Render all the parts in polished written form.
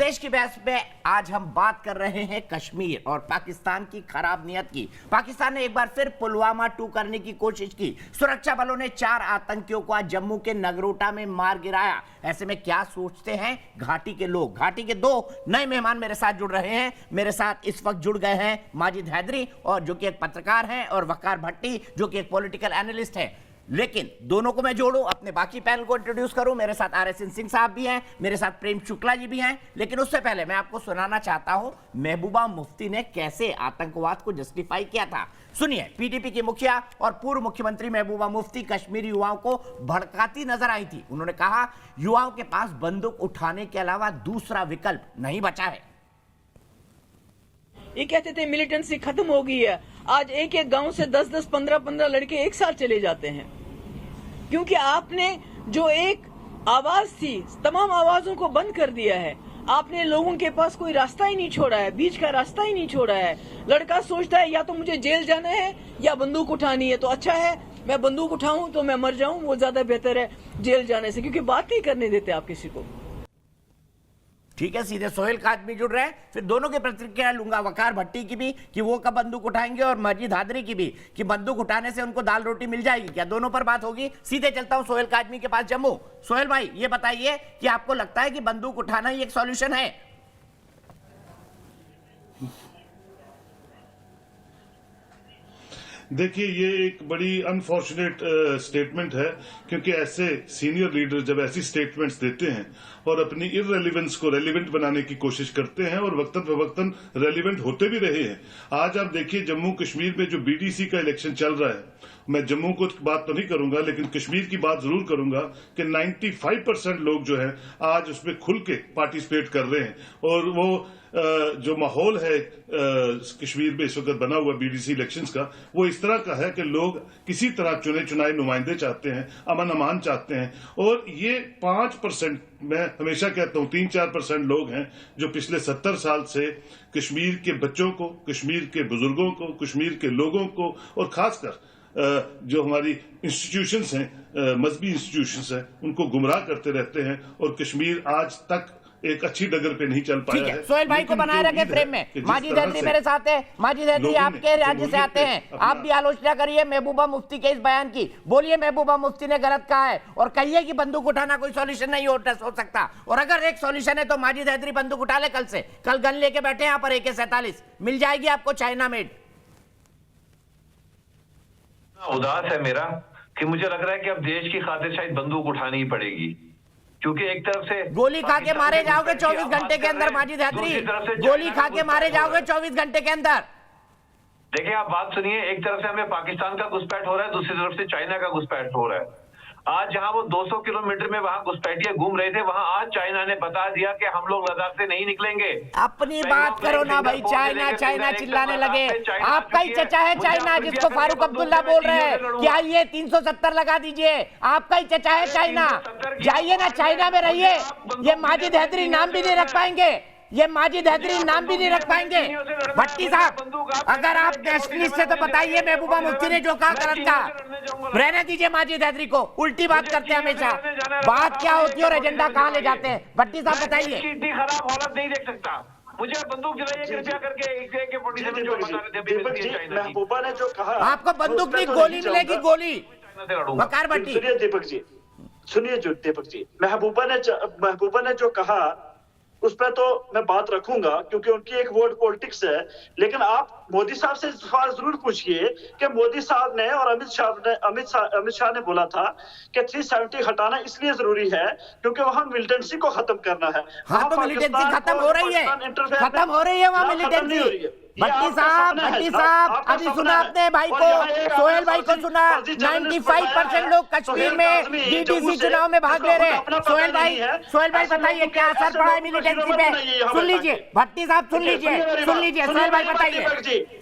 देश की बहस में आज हम बात कर रहे हैं कश्मीर और पाकिस्तान की खराब नीयत की। पाकिस्तान ने एक बार फिर पुलवामा 2 करने की कोशिश की। सुरक्षा बलों ने 4 आतंकियों को आज जम्मू के नगरोटा में मार गिराया। ऐसे में क्या सोचते हैं घाटी के लोग? घाटी के 2 नए मेहमान मेरे साथ जुड़ रहे हैं। मेरे साथ इस वक्त जुड़ गए हैं माजिद हैदरी और जो कि एक पत्रकार हैं, और वकार भट्टी जो कि एक पॉलिटिकल एनालिस्ट है। लेकिन दोनों को मैं जोड़ूं, अपने बाकी पैनल को इंट्रोड्यूस करूं। मेरे साथ RSN सिंह साहब भी हैं, मेरे साथ प्रेम शुक्ला जी भी हैं। लेकिन उससे पहले मैं आपको सुनाना चाहता हूं महबूबा मुफ्ती ने कैसे आतंकवाद को जस्टिफाई किया था। सुनिए, PDP की मुखिया और पूर्व मुख्यमंत्री महबूबा मुफ्ती कश्मीरी युवाओं को भड़काती नजर आई थी। उन्होंने कहा युवाओं के पास बंदूक उठाने के अलावा दूसरा विकल्प नहीं बचा है। ये कहते थे मिलिटेंसी खत्म हो गई है। आज एक एक गांव से 10-10, 15-15 लड़के एक साथ चले जाते हैं, क्योंकि आपने जो एक आवाज थी तमाम आवाजों को बंद कर दिया है। आपने लोगों के पास कोई रास्ता ही नहीं छोड़ा है, बीच का रास्ता ही नहीं छोड़ा है। लड़का सोचता है या तो मुझे जेल जाना है या बंदूक उठानी है, तो अच्छा है मैं बंदूक उठाऊं तो मैं मर जाऊं, वो ज्यादा बेहतर है जेल जाने से, क्योंकि बात नहीं करने देते आप किसी को। ठीक है, सीधे सोहेल का आदमी जुड़ रहे हैं, फिर दोनों की प्रतिक्रिया लूंगा, वकार भट्टी की भी कि वो कब बंदूक उठाएंगे, और माजिद हैदरी की भी कि बंदूक उठाने से उनको दाल रोटी मिल जाएगी क्या। दोनों पर बात होगी। सीधे चलता हूं सोहेल का आदमी के पास जम्मू। सोहेल भाई, ये बताइए कि आपको लगता है कि बंदूक उठाना ही एक सॉल्यूशन है? देखिए, ये एक बड़ी अनफॉर्चुनेट स्टेटमेंट है, क्योंकि ऐसे सीनियर लीडर जब ऐसी स्टेटमेंट्स देते हैं और अपनी इररेलेवेंस को रेलिवेंट बनाने की कोशिश करते हैं और वक्तन फवक्तन रेलिवेंट होते भी रहे हैं। आज आप देखिए जम्मू कश्मीर में जो BDC का इलेक्शन चल रहा है, मैं जम्मू को बात तो नहीं करूंगा लेकिन कश्मीर की बात जरूर करूंगा कि 95% लोग जो है आज उसमें खुल के पार्टिसिपेट कर रहे हैं। और वो जो माहौल है कश्मीर में इस वक्त बना हुआ BDC इलेक्शंस का, वो इस तरह का है कि लोग किसी तरह चुने चुनाए नुमाइंदे चाहते हैं, अमन अमान चाहते हैं। और ये 5%, मैं हमेशा कहता हूं 3-4% लोग हैं जो पिछले 70 साल से कश्मीर के बच्चों को, कश्मीर के बुजुर्गों को, कश्मीर के लोगों को और खासकर जो हमारी इंस्टीट्यूशंस हैं, मजहबी इंस्टीट्यूशंस हैं, उनको गुमराह करते रहते हैं। और कश्मीर आज तक एक अच्छी डगर पे नहीं चल पाया है। सोहेल भाई को बनाए रखे फ्रेम में। माजिद हैदरी मेरे साथ है। माजिद हैदरी आपके राज्य से आते हैं, आप भी आलोचना करिए महबूबा मुफ्ती के इस बयान की। बोलिए महबूबा मुफ्ती ने गलत कहा है, और कहिए कि बंदूक उठाना कोई सॉल्यूशन नहीं हो सकता। और अगर एक सॉल्यूशन है तो माजिद हैदरी बंदूक उठा ले। कल गन लेके बैठे यहाँ पर AK-47 मिल जाएगी आपको, चाइना मेड। उदास है मेरा कि मुझे लग रहा है कि अब देश की खातिर शायद बंदूक उठानी ही पड़ेगी, क्योंकि एक तरफ से गोली खा के मारे जाओगे 24 घंटे के अंदर। माजिद हैदरी, गोली खा के मारे जाओगे 24 घंटे के अंदर। देखिए, आप बात सुनिए, एक तरफ से हमें पाकिस्तान का घुसपैठ हो रहा है, दूसरी तरफ से चाइना का घुसपैठ हो रहा है। आज जहां वो 200 किलोमीटर में वहां घुसपैठिए घूम रहे थे, वहां आज चाइना ने बता दिया कि हम लोग लद्दाख से नहीं निकलेंगे। अपनी बात करो ना भाई, चाइना चाइना चिल्लाने लगे। आपका ही चचा है चाइना, जिसको फारूक अब्दुल्ला बोल रहे हैं कि आइए 370 लगा दीजिए। आपका ही चचा है चाइना, जाइए ना चाइना में रहिए। ये माजिद हैदरी नाम भी नहीं रख पाएंगे, ये माजिद हैदरी नाम भी नहीं रख पाएंगे। भट्टी साहब, अगर आप नेशनलिस्ट से तो बताइए महबूबा मुफ्ती ने जो कहा गलत कहा। रहने दीजिए माजिद हैदरी को, उल्टी बात करते हैं हमेशा। बात क्या होती है और एजेंडा कहाँ ले जाते हैं? भट्टी साहब बताइए। इतनी खराब हालत नहीं देख सकता। मुझे बंदूक दिलाइए कृपया करके। महबूबा ने जो कहा, आपको बंदूक नहीं गोली मिलेगी, गोली। वकार भट्टी, सुनिए दीपक जी, सुनिए जो दीपक जी, महबूबा ने जो कहा उस पर तो मैं बात रखूंगा, क्योंकि उनकी एक वर्ड पॉलिटिक्स है। लेकिन आप मोदी साहब से सवाल जरूर पूछिए कि मोदी साहब ने और अमित शाह ने बोला था कि 370 हटाना इसलिए जरूरी है क्योंकि वहां मिलिटेंसी को खत्म करना है। हाँ, तो मिलिटेंसी खत्म हो रही है, खत्म हो रही है वहाँ मिलिटेंसी। भट्टी साहब, अभी सुना आपने भाई को, सोहेल भाई को सुना। 95% लोग कश्मीर में DDC चुनाव में भाग ले रहे हैं। सोहेल भाई बताइए क्या असर पड़ा है मिलिटेंसी पे? सुन लीजिए भट्टी साहब, सुन लीजिए। सोहेल भाई बताइए।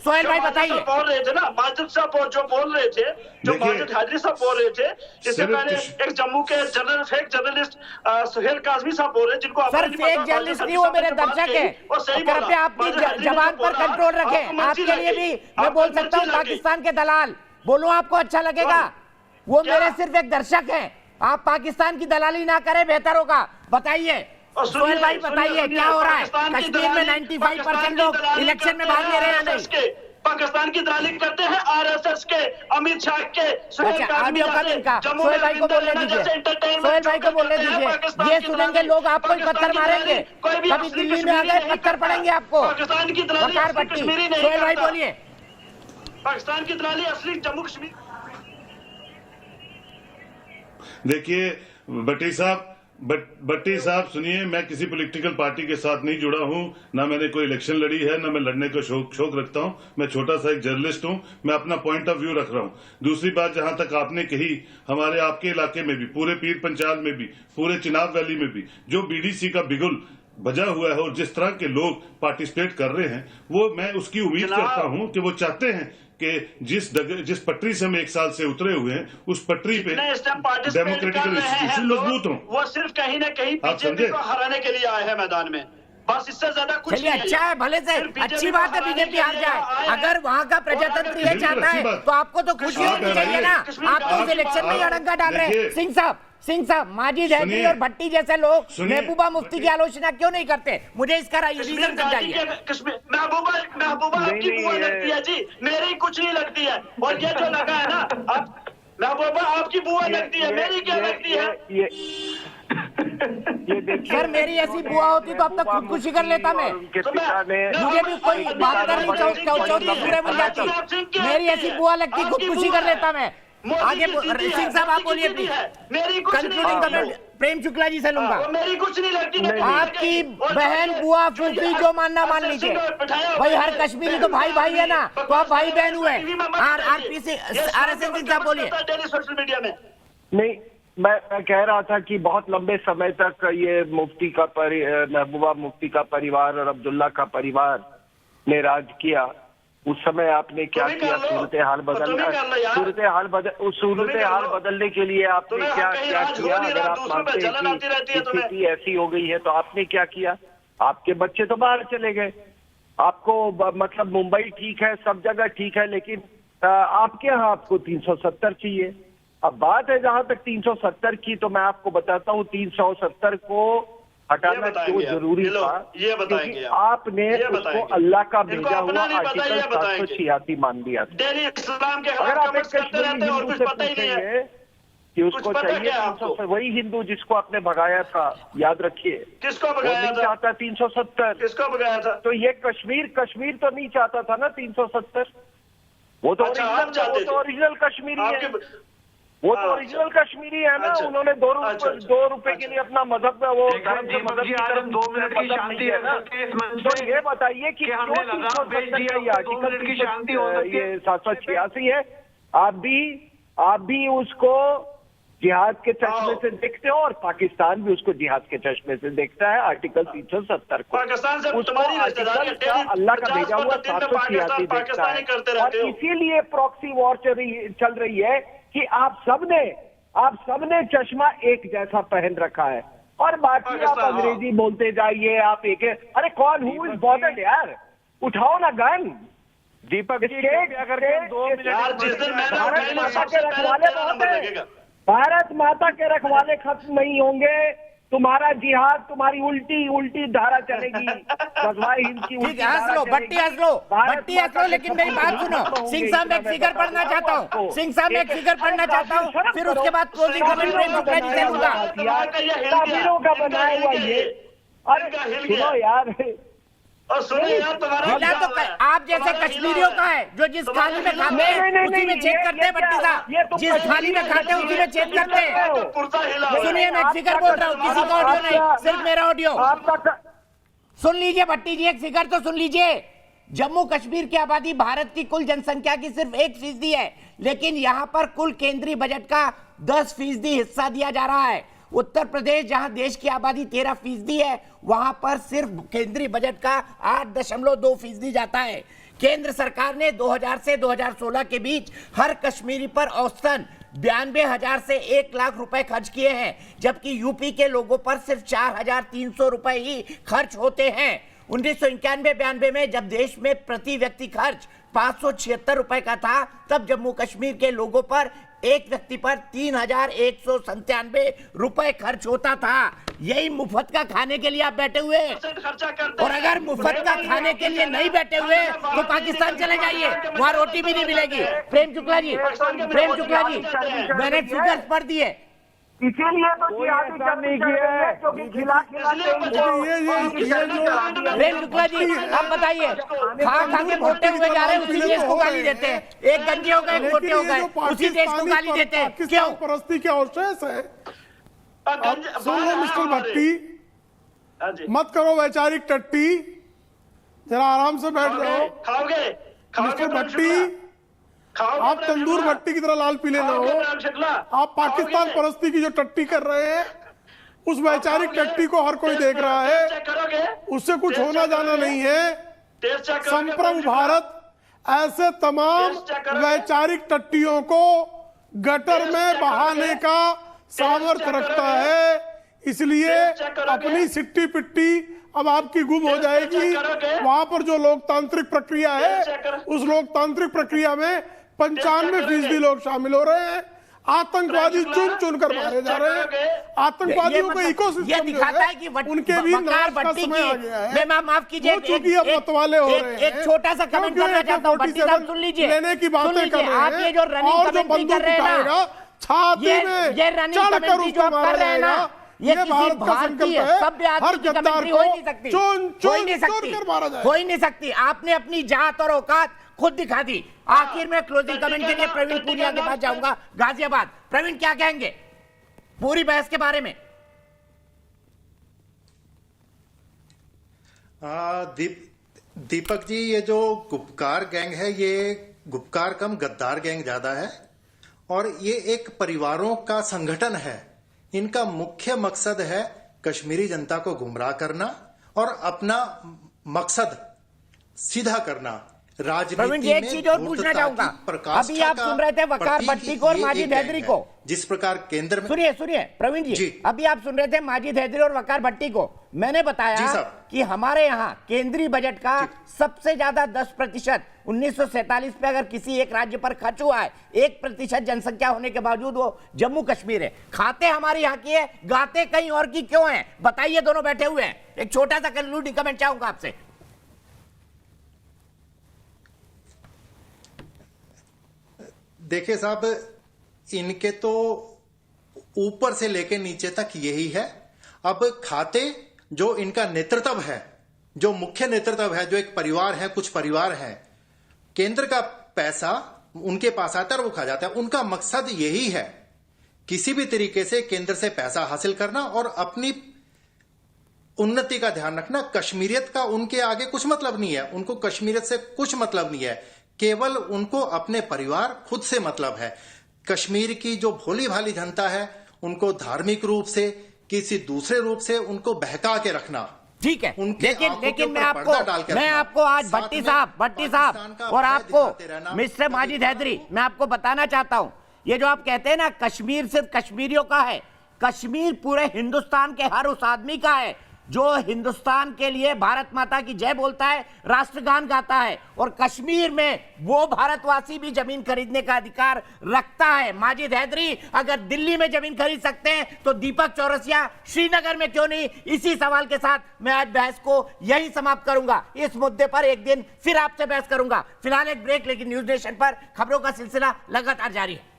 सोहेल भाई बताइए। बोल रहे थे ना, माजिद साहब जो बोल रहे थे, जो माजिद हैदरी साहब बोल रहे थे, इससे पहले एक जम्मू के फेक जर्नलिस्ट सुहेल काजमी साहब बोल रहे, जिनको सर फेक जर्नलिस्ट नहीं, वो मेरे दर्शक है। कृपया अपनी जबान पर कंट्रोल रखें। आपके लिए भी मैं बोल सकता हूँ पाकिस्तान के दलाल, बोलूं आपको अच्छा लगेगा। वो मेरे सिर्फ एक दर्शक हैं, आप पाकिस्तान की दलाली ना करें, बेहतर होगा। बताइए और सुनिए, सोहेल भाई बताइए सुनिए, क्या हो रहा है? पाकिस्तान की कश्मीर में दलाली- 95% लोग पाकिस्तान की इलेक्शन में दलाली भाग ले रहे हैं या करते नहीं? RSS के, पाकिस्तान की दलाली करते हैं आरएसएस के, अमित शाह के, सुहेल अच्छा, काजमी ऑडियो कब जैसे, इनका? जम्मू सोहेल में भाई को रविंद्र बोलने रैना दीजिए। जैसे entertainment सोहेल भाई को जो बोलने करते हैं, दीजिए। पाकिस्तान ये की सुनेंगे दलाली, लोग, आपको ही पाकिस्तान पत्थर की मारेंगे। दलाली, कोई भी कभी असली दिल्ली में कश्मीरी आकर नहीं पत्थर करता। पड़ेंगे आपको। पाकिस्तान की दलाली वकार असली भट्टी, कश्मीरी नहीं सोहेल भाई करता। बोलिए। पाकिस्तान की दलाली असली जम्मू कश्मीर। देखिए भट्टी साहब सुनिए, मैं किसी पॉलिटिकल पार्टी के साथ नहीं जुड़ा हूं, ना मैंने कोई इलेक्शन लड़ी है, ना मैं लड़ने का शौक रखता हूं। मैं छोटा सा एक जर्नलिस्ट हूं, मैं अपना पॉइंट ऑफ व्यू रख रहा हूं। दूसरी बात, जहां तक आपने कही, हमारे आपके इलाके में भी, पूरे पीर पंचाल में भी, पूरे चिनाब वैली में भी जो बीडीसी का बिगुल बजा हुआ है और जिस तरह के लोग पार्टिसिपेट कर रहे हैं, वो मैं उसकी उम्मीद करता हूं कि वो चाहते हैं कि जिस पटरी से हम 1 साल से उतरे हुए हैं, उस पटरी पे डेमोक्रेटिकल इंस्टीट्यूशन मजबूत हों। वो सिर्फ कहीं ना कहीं बीजेपी को हराने के लिए आए हैं मैदान में, बस इससे ज्यादा कुछ चलिए नहीं अच्छा है, भले से सिर्फ BJP अच्छी को बात है हराने बीजेपी के हार लिए जाए। आए हैं। अगर वहाँ का प्रजातंत्र ये बिल्कुल चाहता अच्छी है बात। तो आपको तो खुशी आप होनी चाहिए ना। कश्मीर आप तो इस आप- इलेक्शन में ही अड़ंगा डाल रहे हैं। देखिए, सिंह साहब माजिद हैदरी सुनिए, और भट्टी जैसे लोग सुनिए, महबूबा मुफ्ती की आलोचना क्यों नहीं करते? मुझे इसका कश्मीर रीजन घाटी समझाइए। के कश्मीर महबूबा आपकी बुआ लगती है जी, मेरी कुछ नहीं लगती है। और ये जो लगा है ना, अब महबूबा आपकी बुआ लगती है, मेरी क्या लगती है? ये देखिए, सर मेरी ऐसी बुआ होती तो अब तक खुदकुशी कर लेता मैं। उनके तो पिता ने मुझे भी कोई 72 पूरे मिल जाती। मेरी ऐसी बुआ लगती, खुदकुशी कर लेता मैं। आगे सिंह साहब आप बोलिए प्लीज। मेरी कुछ नहीं कंक्लूडिंग लगती है। कमेंट प्रेम शुक्ला जी से लूंगा। वो मेरी कुछ नहीं लगती। आपकी बहन बुआ फूफी जो मानना मान लीजिए, भाई हर कश्मीरी तो भाई भाई है ना, तो आप भाई बहन हुए। आरपीसी RSS सिंह साहब बोलिए। डेली सोशल मीडिया में नहीं, मैं कह रहा था कि बहुत लंबे समय तक ये मुफ्ती का महबूबा मुफ्ती का परिवार और अब्दुल्ला का परिवार ने राज किया। उस समय आपने क्या तुम्हें किया? कर लो। सूरत हाल तुम्हें कर लो यार। सूरत हाल बदलने के लिए आपने तुम्हें क्या कहीं क्या राज हो किया? नहीं अगर रहा, आप दूसरों पे मानते जलन आती रहती है हैं कि तुम्हें। स्थिति ऐसी हो गई है, तो आपने क्या किया? आपके बच्चे तो बाहर चले गए। आपको मतलब मुंबई ठीक है, सब जगह ठीक है, लेकिन आपके यहाँ आपको 370 चाहिए। अब बात है जहां तक 370 की, तो मैं आपको बताता हूँ 370 को हटाना क्यों जरूरी था। ये बताएंगे क्योंकि आप। आपने ये उसको बताएंगे। अल्लाह का इनको भेजा अपना हुआ नहीं पता, आर्टिकल ये बताएंगे। 786 मान दिया था। डेली इस्लाम के अगर खिलाफ आप एक कमेंट्स करते कश्मीरी रहते हैं और हिंदू कुछ से पता ही नहीं है। पूछेंगे कि उसको पता चाहिए क्या है आपको? 370, वही हिंदू जिसको आपने भगाया था, याद रखिए, किसको वो भगाया नहीं था? चाहता 370। किसको भगाया था? तो ये कश्मीर तो नहीं चाहता था ना 370। वो तो अच्छा, आप ओरिजिनल चाहते थे। ओरिजिनल कश्मीरी है। आपके वो तो अच्छा। ओरिजिनल कश्मीरी है ना। अच्छा। उन्होंने अच्छा। 2 रुपए के लिए अपना मजहब में वो देखिए, धर्म से दीपक मजहब जी, की आज तरफ हम 2 मिनट की मतलब शांति नहीं है रख ना। सकते हैं इस मंच तो पे। ये बताइए कि कि हमने क्यों लगाम भेज 370 दिया, का ये तो 2 मिनट की शांति हो सकती है। ये 786 है। आप भी उसको जिहाद के चश्मे से देखते हो और पाकिस्तान भी उसको जिहाद के चश्मे से देखता है। आर्टिकल 370 को पाकिस्तान से उसको तुम्हारी रिश्तेदारी आर्टिकल का अल्लाह का भेजा हुआ 786 देखता पाकिस्तानी करते है। रहते और हो। इसीलिए प्रॉक्सी वॉर चल रही है कि आप सबने चश्मा एक जैसा पहन रखा है और बाकी आप पाकिस्तान, हाँ। अंग्रेजी बोलते जाइए। आप अरे कौन हु इज बॉदर्ड यार, उठाओ ना गन। दीपक जी कृपया करके 2 मिनट यार जिस दिन मैंने भारत उठाई ना, माता सबसे के पहले रखवाले तेरा बहुत नंबर हैं। लगेगा। भारत माता के रखवाले खत्म नहीं होंगे। तुम्हारा जिहाद, तुम्हारी उल्टी धारा चलेगी। गजवाए हिंद की ठीक है, हंस लो भट्टी, हंस लो भट्टी, हंस लो, लेकिन मेरी बात सुनो। सिंह साहब मैं एक फिगर पढ़ना चाहता हूँ। सिंह साहब मैं एक फिगर पढ़ना चाहता हूँ, फिर उसके बाद क्लोजिंग कमेंट प्रेम शुक्ला जी से लूंगा। काफिरों का बनाया हुआ ये। अरे सुनो यार, और सुनिए यार, तुम्हारा हिला तो आप जैसे कश्मीरियों का है जो जिस थाली में खाते हैं उसी में छेद करते हैं। भट्टी साहब जिस थाली में खाते हैं उसी में छेद करते हैं। पुरसा हिला। सुनिए मैं एक फिगर बोल रहा हूँ, किसी का ऑडियो नहीं, सिर्फ मेरा ऑडियो आपका सुन लीजिए। भट्टी जी एक फिगर तो सुन लीजिए। जम्मू कश्मीर की आबादी भारत की कुल जनसंख्या की सिर्फ 1% है, लेकिन यहाँ पर कुल केंद्रीय बजट का 10% हिस्सा दिया जा रहा है। उत्तर प्रदेश जहां देश की आबादी 13% है, वहां पर सिर्फ केंद्रीय बजट का 8.2% जाता है। केंद्र सरकार ने 2000 से 2016 के बीच हर कश्मीरी पर औसतन 92,000 से 1 लाख रुपए खर्च किए हैं, जबकि यूपी के लोगों पर सिर्फ 4,300 रुपए ही खर्च होते हैं। 1991-92 में जब देश में प्रति व्यक्ति खर्च 576 रुपए का था, तब जम्मू कश्मीर के लोगों पर एक व्यक्ति पर 3,197 रुपए खर्च होता था। यही मुफ्त का खाने के लिए आप बैठे हुए, खर्चा करते और अगर मुफ्त का खाने के लिए नहीं बैठे हुए तो पाकिस्तान चले जाइए, वहां रोटी भी नहीं मिलेगी। प्रेम शुक्ला जी, मैंने फिगर्स पढ़ दिए। इसीलिए तो जिहादी नहीं किया है, क्योंकि खिला प्रेम शुक्ला जी, आप बताइए, खा के मोटे हुए जा रहे हैं, उसी देश को गाली देते हैं। एक गंजे हो गए, मोटे हो गए, उसी देश को गाली देते हैं। क्यों? परस्ती क्या अवशेष है? सुनो मिस्टर भट्टी, मत करो वैचारिक टट्टी, जरा आराम से बैठ जाओ। खाओगे मिस्टर भट्टी, आप तंदूर भट्टी की तरह लाल पीले ना हो। आप पाकिस्तान परस्ती की जो टट्टी कर रहे हैं, उस वैचारिक टट्टी को हर कोई देख रहा है, उससे कुछ होना जाना नहीं है। संप्रभु भारत ऐसे तमाम वैचारिक टट्टियों को गटर में बहाने का सामर्थ्य रखता है, इसलिए अपनी सिट्टी पिट्टी अब आपकी गुम हो जाएगी। वहां पर जो लोकतांत्रिक प्रक्रिया है, उस लोकतांत्रिक प्रक्रिया में 95% लोग शामिल हो रहे हैं। आतंकवादी चुन चुन कर मारे जा रहे हैं। आतंकवादियों को इकोसिस्टम दिखाता है कि उनके भी नाश का समय आ गया है। माफ कीजिए, मतवाले हो रहे हैं। एक छोटा सा कमेंट करना चाहता हूं, भट्टी साहब सुन लीजिए, लेने की बातें कर रहे हैं। आप ये जो रनिंग कमेंट्री कर रहे हैं ना, छाती में ये रनिंग कमेंट्री जो आप कर रहे हैं ना, ये किसी भारतीय सभ्य आदमी की कमेंट्री हो ही नहीं सकती, हो ही नहीं सकती। आपने अपनी जात और औकात खुद दिखा दी। आखिर में क्लोजिंग कमेंट के लिए प्रवीण पूनिया के पास जाऊंगा, गाजियाबाद। प्रवीण, क्या कहेंगे पूरी बहस के बारे में? दीपक जी, ये जो गुपकार गैंग है, ये गुपकार कम गद्दार गैंग ज्यादा है, और ये एक परिवारों का संगठन है। इनका मुख्य मकसद है कश्मीरी जनता को गुमराह करना और अपना मकसद सीधा करना। राजनीति एक चीज और पूछना चाहूंगा, अभी आप सुन रहे थे वकार भट्टी को और माजिद हैदरी को, जिस प्रकार केंद्र में। सुनिए प्रवीण जी, अभी आप सुन रहे थे माजिद हैदरी और वकार भट्टी को। मैंने बताया कि हमारे यहाँ केंद्रीय बजट का सबसे ज्यादा 10% 1947 पे अगर किसी एक राज्य पर खर्च हुआ है, 1% जनसंख्या होने के बावजूद वो जम्मू कश्मीर है। खाते हमारे यहाँ की है, गाते कहीं और की क्यों है? बताइए, दोनों बैठे हुए हैं। एक छोटा सा कंक्लूडिंग कमेंट चाहूंगा आपसे। देखिए साहब, इनके तो ऊपर से लेकर नीचे तक यही है। अब खाते जो इनका नेतृत्व है, जो मुख्य नेतृत्व है, जो एक परिवार है, कुछ परिवार है, केंद्र का पैसा उनके पास आता है और वो खा जाता है। उनका मकसद यही है, किसी भी तरीके से केंद्र से पैसा हासिल करना और अपनी उन्नति का ध्यान रखना। कश्मीरियत का उनके आगे कुछ मतलब नहीं है, उनको कश्मीरियत से कुछ मतलब नहीं है, केवल उनको अपने परिवार खुद से मतलब है। कश्मीर की जो भोली भाली जनता है, उनको धार्मिक रूप से, किसी दूसरे रूप से उनको बहका के रखना। ठीक है, लेकिन मैं आपको आज भट्टी साहब और आपको मिस्टर माजिद हैदरी, मैं आपको बताना चाहता हूं, ये जो आप कहते हैं ना कश्मीर सिर्फ कश्मीरियों का है, कश्मीर पूरे हिंदुस्तान के हर उस आदमी का है जो हिंदुस्तान के लिए भारत माता की जय बोलता है, राष्ट्रगान गाता है, और कश्मीर में वो भारतवासी भी जमीन खरीदने का अधिकार रखता है। माजिद हैदरी अगर दिल्ली में जमीन खरीद सकते हैं तो दीपक चौरसिया श्रीनगर में क्यों नहीं? इसी सवाल के साथ मैं आज बहस को यही समाप्त करूंगा। इस मुद्दे पर एक दिन फिर आपसे बहस करूंगा। फिलहाल एक ब्रेक, लेकिन न्यूज नेशन पर खबरों का सिलसिला लगातार जारी है।